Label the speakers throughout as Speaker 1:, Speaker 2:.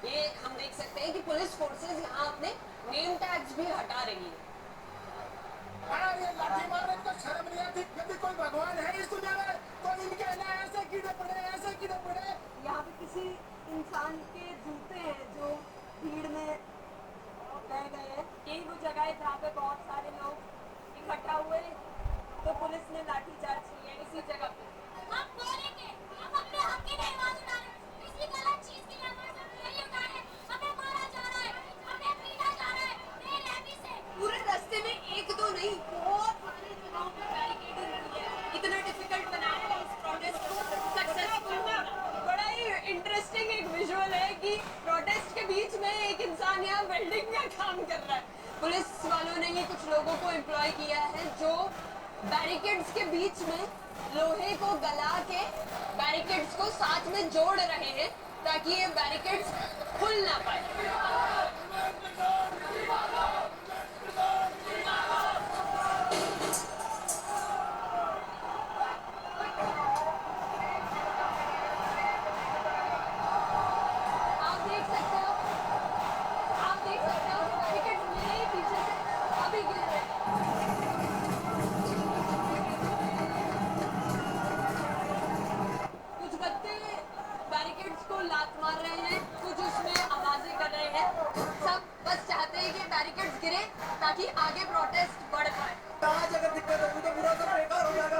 Speaker 1: ये हम देख सकते हैं कि पुलिस फोर्सेस यहाँ अपने नेम टैग्स भी हटा रही है।
Speaker 2: ये लाठी मारने को शर्म नहीं आती? यदि कोई भगवान है इस दुनिया में तो इनके ऐसे कीड़े पड़े, ऐसे कीड़े पड़े।
Speaker 1: यहाँ पे किसी इंसान के जूते हैं जो भीड़ में रह गए हैं। यही वो जगह है जहाँ पे बहुत सारे लोग इकट्ठा हुए, तो पुलिस ने लाठीचार्ज किया है इसी जगह पे।
Speaker 3: हम बोलेंगे, हम अपने हक की नहीं आवाज उठा रहे, किसी गलत चीज की आवाज नहीं उठा रहे। हमें मारा जा रहा है, हमें पीटा जा रहा है बेरहमी से।
Speaker 1: पूरे रास्ते में एक दो नहीं, बहुत सारी जगहों पे बैरिकेडिंग की है। इतना डिफिकल्ट बनाया है इस प्रोटेस्ट को सक्सेसफुल करना। बड़ा ही इंटरेस्टिंग एक विजुअल है कि प्रोटेस्ट के बीच में एक इंसान यहाँ वेल्डिंग का काम कर रहा है। पुलिस वालों ने ही कुछ लोगों को एम्प्लॉय किया है जो बैरिकेड्स के बीच में लोहे को गला के बैरिकेड्स को साथ में जोड़ रहे हैं ताकि ये बैरिकेड्स खुल ना पाए। मार रहे हैं, कुछ उसमें आवाजें कर रहे हैं। सब बस चाहते हैं कि बैरिकेड्स गिरे ताकि आगे प्रोटेस्ट बढ़ पाए।
Speaker 2: आज अगर दिक्कत होगी तो पूरा सब बेकार हो जाएगा।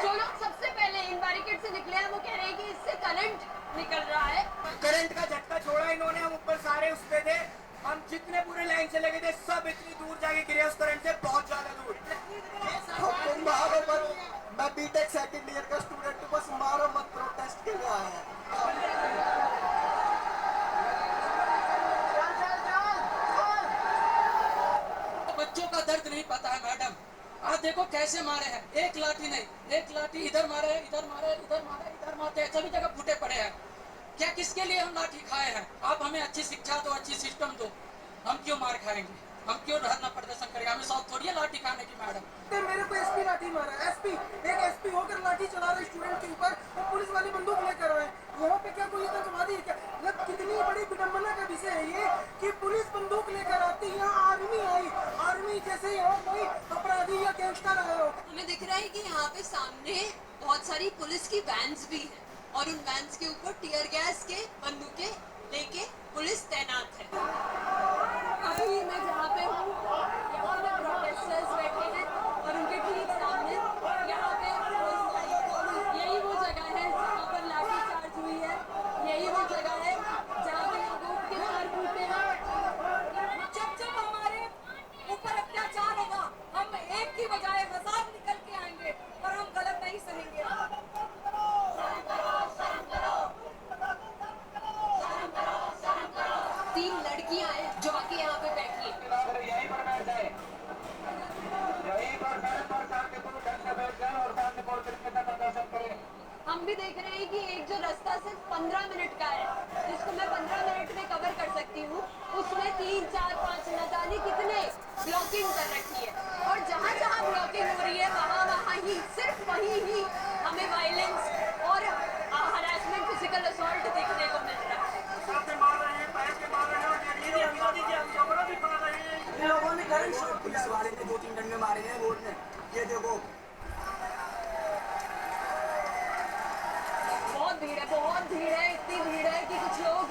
Speaker 1: जो लोग सबसे पहले इन बैरिकेड से निकले हैं वो कह रहे हैं कि इससे करंट निकल रहा है।
Speaker 2: करंट का झटका छोड़ा इन्होंने, हम ऊपर सारे उस पे थे, हम जितने पूरे लाइन से लगे थे सब इतनी दूर जाके गिरे उस करंट से, बहुत ज्यादा दूर। तुम मारो मत, मैं बीटेक सेकंड ईयर का स्टूडेंट हूँ, बस मारो मत, प्रोटेस्ट के लिए आए हैं।
Speaker 4: बच्चों का दर्द नहीं पता है मैडम। आज देखो कैसे मारे हैं, एक लाठी नहीं, एक लाठी इधर मारे, इधर मारे, इधर मारे, इधर मारते, सभी जगह फूटे पड़े हैं। क्या किसके लिए हम लाठी खाए हैं? आप हमें अच्छी शिक्षा दो, अच्छी सिस्टम दो, हम क्यों मार खाएंगे? हम क्यों धरना प्रदर्शन करेंगे? हमें शौक थोड़ी है लाठी खाने की मैडम।
Speaker 2: मेरे को एसपी लाठी मारा, एक एसपी होकर लाठी चला रहे स्टूडेंट के ऊपर और पुलिस वाले बंदूक लेकर आए। यहाँ पे क्या कोई आतंकवादी है क्या? मतलब कितनी बड़ी विडम्बना का विषय है ये कि पुलिस बंदूक लेकर आती है, यहाँ आर्मी आई, आर्मी जैसे यहाँ कोई अपराधी या गैंगस्टर आए हो।
Speaker 1: हमें दिख रहा है कि यहाँ पे सामने बहुत सारी पुलिस की वैन्स भी है और उन वैन्स के ऊपर टीयर गैस के बंदूकें लेके पुलिस तैनात है। अभी मैं जहाँ पे हूँ यहाँ पे प्रोटेस्टर्स बैठे हैं और उनके ठीक सामने यहाँ पे यही वो जगह है जहाँ पर लाठीचार्ज हुई है, यही वो जगह है जहाँ पे लोगों के सर फूटे हैं।
Speaker 5: जब जब हमारे ऊपर अत्याचार होगा हम एक की बजाय हजार निकल के आएंगे और हम गलत नहीं सहेंगे।
Speaker 1: तीन लड़कियां हैं जो आके यहाँ पे बैठी हैं।
Speaker 6: यहीं पर बैठ जाए, यहीं पर शांतिपूर्ण ढंग से बैठ जाए और शांतिपूर्ण तरीके से प्रदर्शन करें।
Speaker 1: हम भी देख रहे हैं कि एक जो रास्ता सिर्फ 15 मिनट का है जिसको मैं 15 मिनट में कवर कर सकती हूँ, उसमें 3, 4, 5 न जाने कितने ब्लॉकिंग कर रखी है और जहाँ जहाँ ब्लॉकिंग हो रही है वहाँ ही सिर्फ वहीं ही हमें वायलेंस और हरासमेंट, फिजिकल असॉल्ट देखने को मिल रहा है।
Speaker 2: इन लोगों ने करंट शॉट, पुलिस वाले ने 2-3 डंडे मारे हैं रोड में, ये देखो।
Speaker 1: बहुत भीड़ है, इतनी भीड़ है कि कुछ लोग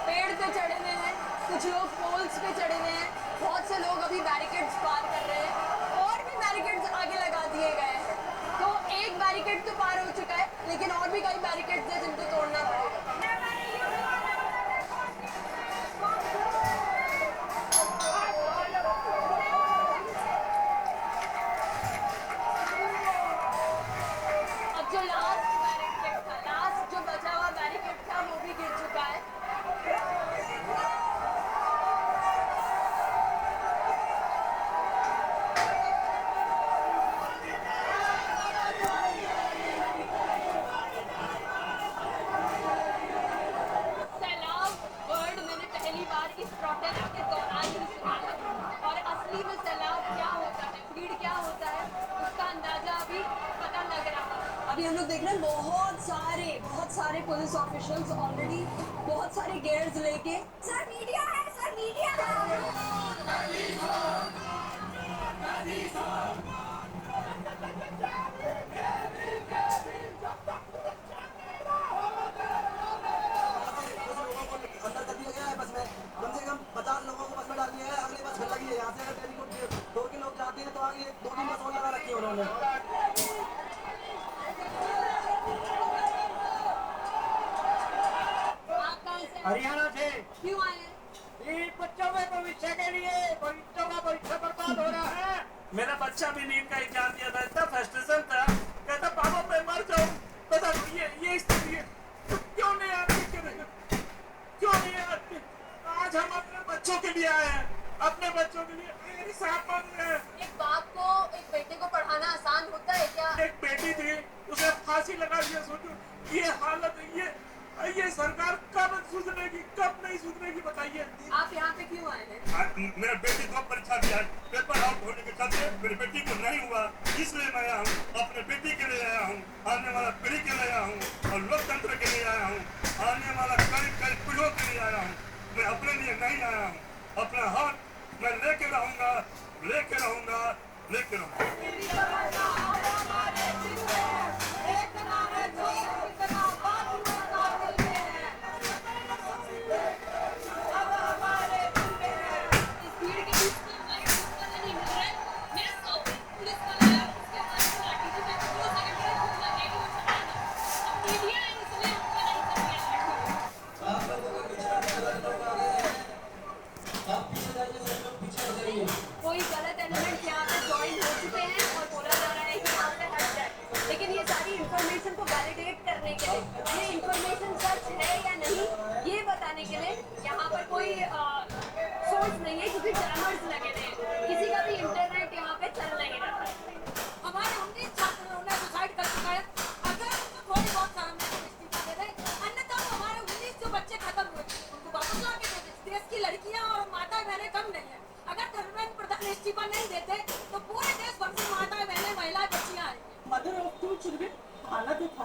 Speaker 1: पेड़ पे चढ़े हुए हैं, कुछ लोग पोल्स पे चढ़े हुए हैं, बहुत से लोग अभी बैरिकेड्स पार कर रहे हैं और भी बैरिकेड्स आगे लगा दिए गए हैं। तो एक बैरिकेड तो पार हो चुका है लेकिन और भी कई बैरिकेड्स हैं जिनको तोड़ना पड़ेगा। अब जो लास्ट जो बचा हुआ बैरिकेड था वो भी गिर चुका है। बहुत सारे पुलिस ऑफिशियल्स ऑलरेडी बहुत सारे गेयर्स लेके
Speaker 3: सर मीडिया है, सर मीडिया है।
Speaker 2: अंदर कर दिया गया है बस में, कम से कम 50 लोगों को बस में डाल दिया है। अगली बस फिर लगी है। यहाँ से अगर टेलीकोट तोड़ के लोग जाते हैं तो आगे 2-3 बस और लगा रखी है उन्होंने।
Speaker 1: आप कहाँ से
Speaker 6: हरियाणा से
Speaker 1: क्यों आए हैं?
Speaker 6: ये बच्चों के भविष्य के लिए, बच्चों का भविष्य बर्बाद हो रहा है।
Speaker 7: मेरा बच्चा भी नीट का एग्जाम दिया था, इतना फ्रस्ट्रेशन था, कहता पापा मैं मर जाऊं। बता ये स्थिति है, तो क्यों नहीं आदमी करेगा, क्यों नहीं आदमी? आज हम अपने बच्चों के लिए आए हैं, अपने बच्चों के लिए मेरी साथ मांग रहे हैं।
Speaker 1: एक बाप को एक बेटे को पढ़ाना आसान होता है क्या?
Speaker 7: एक बेटी थी, उसे फांसी लगा दिया। सोचो ये हालत है, ये सरकार कब सुधरेगी, कब नहीं सुधरेगी बताइए।
Speaker 1: आप यहाँ पे क्यों आए हैं?
Speaker 7: मेरा बेटी को परीक्षा दिया, पेपर आउट होने के चलते मेरी बेटी को नहीं हुआ, इसलिए मैं आया हूँ। अपने बेटी के लिए आया हूँ, आने वाला पीढ़ी के लिए आया हूँ और लोकतंत्र के लिए आया हूँ, आने वाला कई पीढ़ियों के लिए आया हूँ। मैं अपने लिए नहीं आया हूँ, अपना हाथ मैं लेके रहूँगा, लेके रहूँगा, लेके रहूँगा।
Speaker 1: इस भीड़ के बीच में हमारे पुलिस वाला नहीं मिल रहा है। मेरा सॉफ्ट पुलिस वाला है, उसके हाथ में लाठी थी, मैं 2 सेकंड के लिए घूम लगे कि वो चला गया। अब मीडिया है इसलिए हमको नहीं कर दिया। कोई गलत एलिमेंट यहाँ पे ज्वाइन हो चुके हैं और बोला जा रहा है कि यहाँ पे हट जाए, लेकिन ये सारी इंफॉर्मेशन को वैलिडेट करने के लिए, ये इंफॉर्मेशन सच है या नहीं ये बताने के लिए यहाँ पर कोई सोर्स नहीं है, क्योंकि टाइमर्स लगे हुए हैं, किसी का भी इंटरनेट यहाँ पे चल नहीं रहा है।
Speaker 5: हमारे 19 छात्रों ने सुसाइड कर चुका है। अगर उनको थोड़ी बहुत शर्म है तो इस्तीफा दे दें, अन्यथा तो हमारे 19 जो बच्चे खत्म हुए उनको वापस ला के दे दें। देश की लड़कियां और माताएं बहनें कम नहीं है। अगर धर्मेंद्र प्रधान इस्तीफा नहीं देते तो पूरे देश भर से माताएं बहनें महिलाएं बच्चियां आएंगी।
Speaker 8: मदर ऑफ टू चिल्ड्रन आना तो था,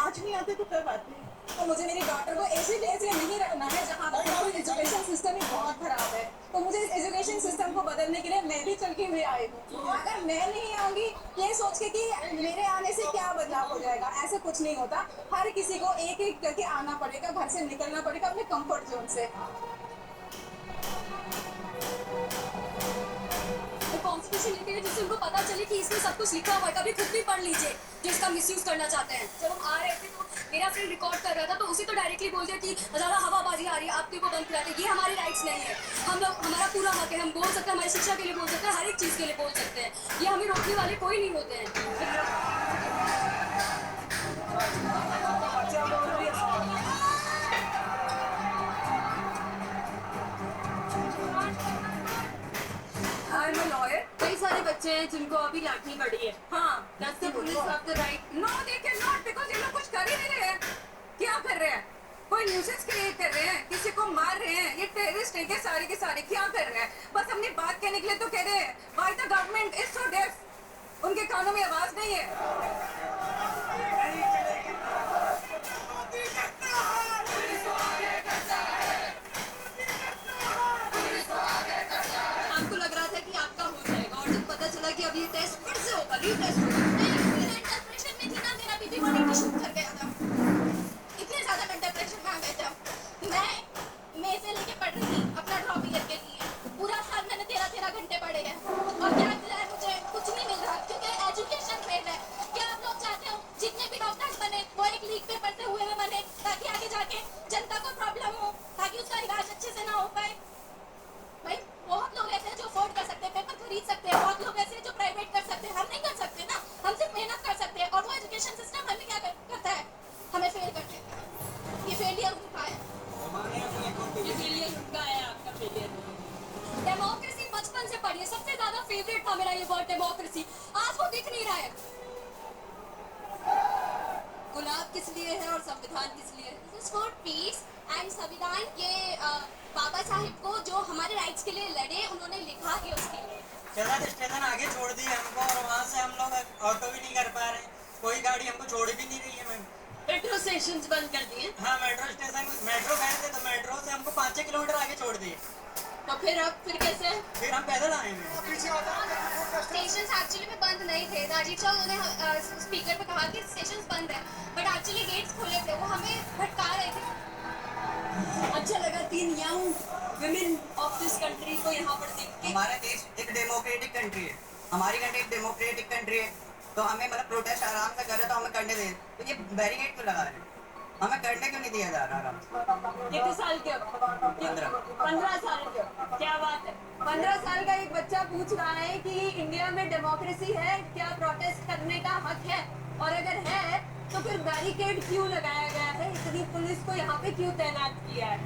Speaker 8: आज नहीं आते तो कब आते?
Speaker 5: तो मुझे मेरी डॉटर को ऐसी प्लेस में नहीं रखना है जहाँ पर एजुकेशन सिस्टम ही बहुत खराब है। तो मुझे इस एजुकेशन सिस्टम को बदलने के लिए मैं भी चल के हुए आई हूँ। अगर मैं नहीं आऊँगी ये सोच के कि मेरे आने से क्या बदलाव हो जाएगा, ऐसे कुछ नहीं होता। हर किसी को एक एक करके आना पड़ेगा, घर से निकलना पड़ेगा अपने कंफर्ट जोन से।
Speaker 1: कॉन्स्टिट्यूशन लिखे हैं जिससे उनको पता चले कि इसमें सब कुछ लिखा हुआ है, कभी खुद भी पढ़ लीजिए जो इसका मिसयूज करना चाहते हैं। जब हम आ रहे थे तो मेरा फ्रेंड रिकॉर्ड कर रहा था तो उसी तो डायरेक्टली बोल दिया कि ज़्यादा हवाबाजी आ रही है, आपके को बंद कराते। ये हमारी राइट्स नहीं है, हम लोग हमारा पूरा हक है, हम बोल सकते हैं, हमारी शिक्षा के लिए बोल सकते हैं, हर एक चीज़ के लिए बोल सकते हैं। ये हमें रोकने वाले कोई नहीं होते हैं। I am a lawyer. कई सारे बच्चे हैं जिनको अभी लाठनी पड़ी है। हाँ, that's the police of the right.
Speaker 5: No they can not, because ये लोग कुछ कर ही नहीं रहे हैं। क्या कर रहे हैं? कोई न्यूसेंस क्रिएट कर रहे हैं, किसी को मार रहे हैं। ये टेररिस्ट है, सारे के सारे क्या कर रहे हैं? बस अपनी बात कहने के लिए तो कह रहे हैं। Why the government is so deaf? उनके कानों में आवाज नहीं है।
Speaker 1: आपको लग रहा था कि आपका हो जाएगा और जब पता चला कि अब ये टेस्ट फिर से होगा, रीटेस्ट होगा।
Speaker 3: मेंटल प्रेशर में थी ना, मेरा बीपी 180 शूट कर गया था। इतने ज्यादा मेंटल प्रेशर में आ गए थे। मैं से लेके पढ़ रही थी अपना ड्रॉप ईयर के लिए। पूरा साल मैंने 13 घंटे पढ़े हैं और क्या मिला है मुझे? कुछ नहीं मिल रहा, क्योंकि एजुकेशन फेल है। क्या आप लोग चाहते हो जितने भी डॉक्टर्स बने वो एक लीग पेपर से हुए बने, ताकि आगे जाके जनता को प्रॉब्लम हो, ताकि उसका इलाज अच्छे से ना हो पाए? भाई बहुत लोग ऐसे हैं जो अफोर्ड कर सकते हैं, पेपर खरीद सकते हैं। बहुत लोग ऐसे हैं जो प्राइवेट कर सकते हैं, हम नहीं कर सकते ना। हम सिर्फ मेहनत कर सकते हैं और वो एजुकेशन सिस्टम हमें क्या करता है? हमें फेल कर देता है। ये फेलियर उनका है।
Speaker 1: ये फेलियर उनका है, आपका फेलियर।
Speaker 3: डेमोक्रेसी बचपन से पढ़ी है, सबसे ज्यादा फेवरेट था मेरा ये वर्ड डेमोक्रेसी। आज वो दिख नहीं रहा है।
Speaker 1: गुलाब किस लिए है और संविधान किस लिए?
Speaker 3: This is for piece and संविधान। ये बाबा साहिब को जो हमारे राइट्स के लिए लड़े, उन्होंने लिखा ये उसके लिए।
Speaker 9: चला स्टेशन आगे छोड़ दिया हमको और वहाँ से हम लोग ऑटो भी नहीं कर पा रहे, कोई गाड़ी हमको छोड़ भी नहीं रही है मैम।
Speaker 1: मेट्रो स्टेशंस बंद कर दिए,
Speaker 9: हाँ मेट्रो स्टेशन, मेट्रो गए थे तो मेट्रो से हमको 5-6 किलोमीटर आगे छोड़ दिए,
Speaker 1: तो फिर कैसे?
Speaker 9: फिर हम पैदल आएंगे।
Speaker 3: स्टेशंस एक्चुअली में बंद नहीं थे। राजीव चौहान ने स्पीकर पे कहा कि स्टेशंस बंद है, बट एक्चुअली गेट्स खुले थे। वो हमें भटका रहे थे।
Speaker 1: अच्छा लगा 3 young women of this country को यहाँ पर देख के।
Speaker 9: हमारा देश एक डेमोक्रेटिक कंट्री है, हमारी कंट्री एक डेमोक्रेटिक कंट्री है, तो हमें मतलब प्रोटेस्ट आराम से कर रहे तो हमें करने दे, तो ये बैरिकेड क्यों लगा रहे हैं? हमें करने क्यों नहीं दिया जा रहा आराम से?
Speaker 1: कितने साल के हो? 15 साल के हो। क्या बात है, 15 साल का एक बच्चा पूछ रहा है कि इंडिया में डेमोक्रेसी है, क्या प्रोटेस्ट करने का हक है, और अगर है तो फिर बैरिकेड क्यों लगाया गया है, इतनी पुलिस को यहाँ पे क्यों तैनात किया है?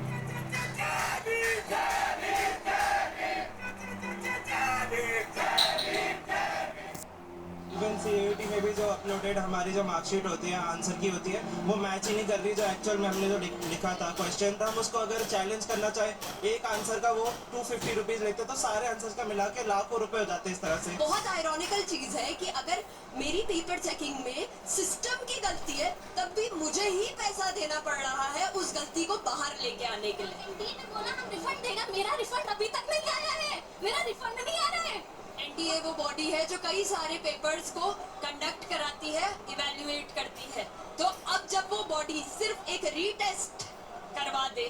Speaker 10: इवन CAT में भी जो अपलोडेड हमारी जो मार्कशीट होती है आंसर की होती है वो मैच ही नहीं कर रही जो एक्चुअल में हमने जो लिखा था क्वेश्चन था, हम उसको अगर चैलेंज करना चाहे एक आंसर का वो 250 रुपीज लेते तो सारे आंसर्स का मिला के लाखों रुपए हो जाते इस तरह से।
Speaker 1: बहुत आयरॉनिकल चीज है कि अगर मेरी पेपर चेकिंग में सिस्टम की गलती है तब भी मुझे ही पैसा देना पड़ रहा है उस गलती को बाहर लेके आने के लिए।
Speaker 3: एनडीए ने बोला हम रिफंड देगा, मेरा रिफंड अभी तक नहीं आया है, मेरा रिफंड नहीं आ रहा है।
Speaker 1: एनडीए वो बॉडी है जो कई सारे पेपर्स को कंडक्ट कराती है, इवैल्यूएट करती है, तो अब जब वो बॉडी सिर्फ एक रीटेस्ट करवा दे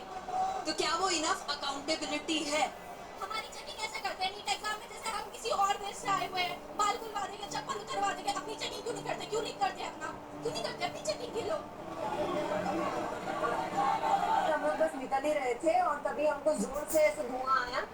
Speaker 1: तो क्या वो इनफ अकाउंटेबिलिटी है?
Speaker 3: हमारी चेकिंग ऐसे करते हैं नीट एग्जाम में, जैसे हम किसी और देश से आए हुए हैं, बाल खुलवा देंगे, चप्पल उतरवा देंगे, अपनी चेकिंग क्यों नहीं करते? क्यों नहीं करते अपना? क्यों नहीं करते अपनी चेकिंग के लोग?
Speaker 5: हम लोग बस निकल ही रहे थे और तभी हमको जोर से ऐसे धुआं आया